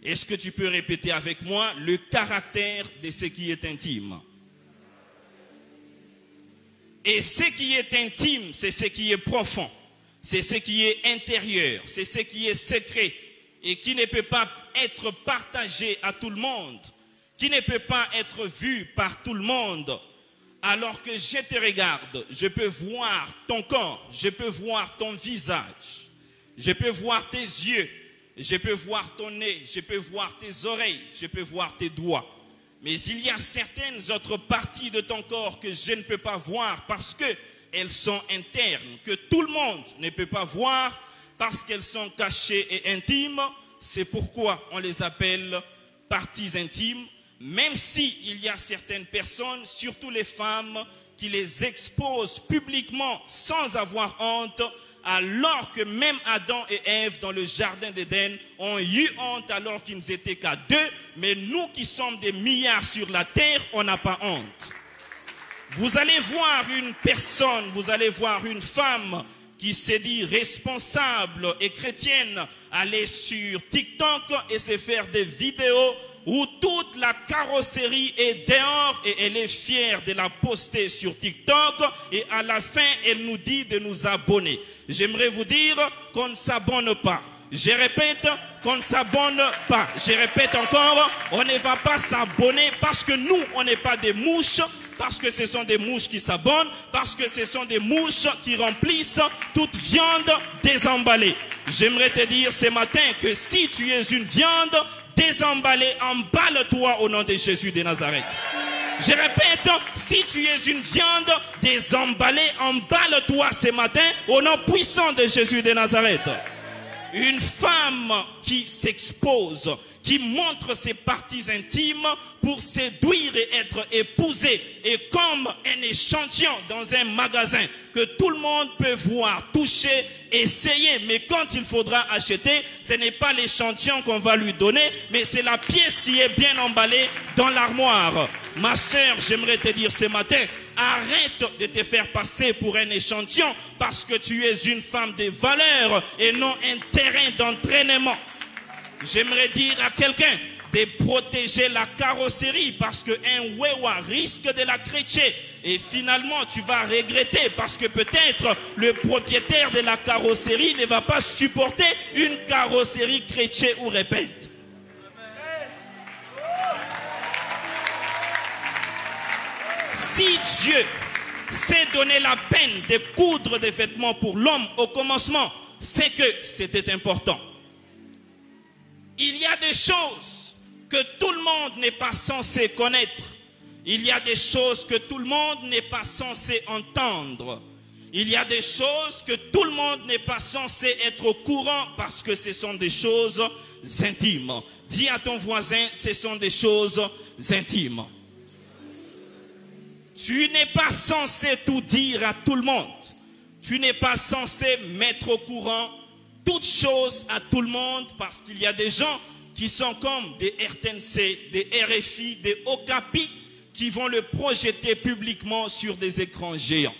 Est-ce que tu peux répéter avec moi le caractère de ce qui est intime? Et ce qui est intime, c'est ce qui est profond, c'est ce qui est intérieur, c'est ce qui est secret et qui ne peut pas être partagé à tout le monde, qui ne peut pas être vu par tout le monde. Alors que je te regarde, je peux voir ton corps, je peux voir ton visage, je peux voir tes yeux, je peux voir ton nez, je peux voir tes oreilles, je peux voir tes doigts. Mais il y a certaines autres parties de ton corps que je ne peux pas voir parce qu'elles sont internes, que tout le monde ne peut pas voir parce qu'elles sont cachées et intimes. C'est pourquoi on les appelle parties intimes, même s'il y a certaines personnes, surtout les femmes, qui les exposent publiquement sans avoir honte, alors que même Adam et Ève dans le jardin d'Éden ont eu honte alors qu'ils n'étaient qu'à 2, mais nous qui sommes des milliards sur la terre, on n'a pas honte. Vous allez voir une personne, vous allez voir une femme qui s'est dit responsable et chrétienne, aller sur TikTok et se faire des vidéos où toute la carrosserie est dehors et elle est fière de la poster sur TikTok et à la fin elle nous dit de nous abonner. J'aimerais vous dire qu'on ne s'abonne pas. Je répète, qu'on ne s'abonne pas. Je répète encore, on ne va pas s'abonner parce que nous, on n'est pas des mouches, parce que ce sont des mouches qui s'abonnent, parce que ce sont des mouches qui remplissent toute viande désemballée. J'aimerais te dire ce matin que si tu es une viande désemballée, emballe-toi au nom de Jésus de Nazareth. Je répète, si tu es une viande désemballée, emballe-toi ce matin au nom puissant de Jésus de Nazareth. Une femme qui s'expose, qui montre ses parties intimes pour séduire et être épousée, est comme un échantillon dans un magasin que tout le monde peut voir, toucher, essayer. Mais quand il faudra acheter, ce n'est pas l'échantillon qu'on va lui donner, mais c'est la pièce qui est bien emballée dans l'armoire. Ma sœur, j'aimerais te dire ce matin, arrête de te faire passer pour un échantillon parce que tu es une femme de valeur et non un terrain d'entraînement. J'aimerais dire à quelqu'un de protéger la carrosserie parce qu'un wewa risque de la crécher et finalement tu vas regretter parce que peut-être le propriétaire de la carrosserie ne va pas supporter une carrosserie créchée ou répète. Si Dieu s'est donné la peine de coudre des vêtements pour l'homme au commencement, c'est que c'était important. Il y a des choses que tout le monde n'est pas censé connaître. Il y a des choses que tout le monde n'est pas censé entendre. Il y a des choses que tout le monde n'est pas censé être au courant parce que ce sont des choses intimes. Dis à ton voisin, ce sont des choses intimes. Tu n'es pas censé tout dire à tout le monde. Tu n'es pas censé mettre au courant toutes choses à tout le monde parce qu'il y a des gens qui sont comme des RTNC, des RFI, des Okapi qui vont le projeter publiquement sur des écrans géants.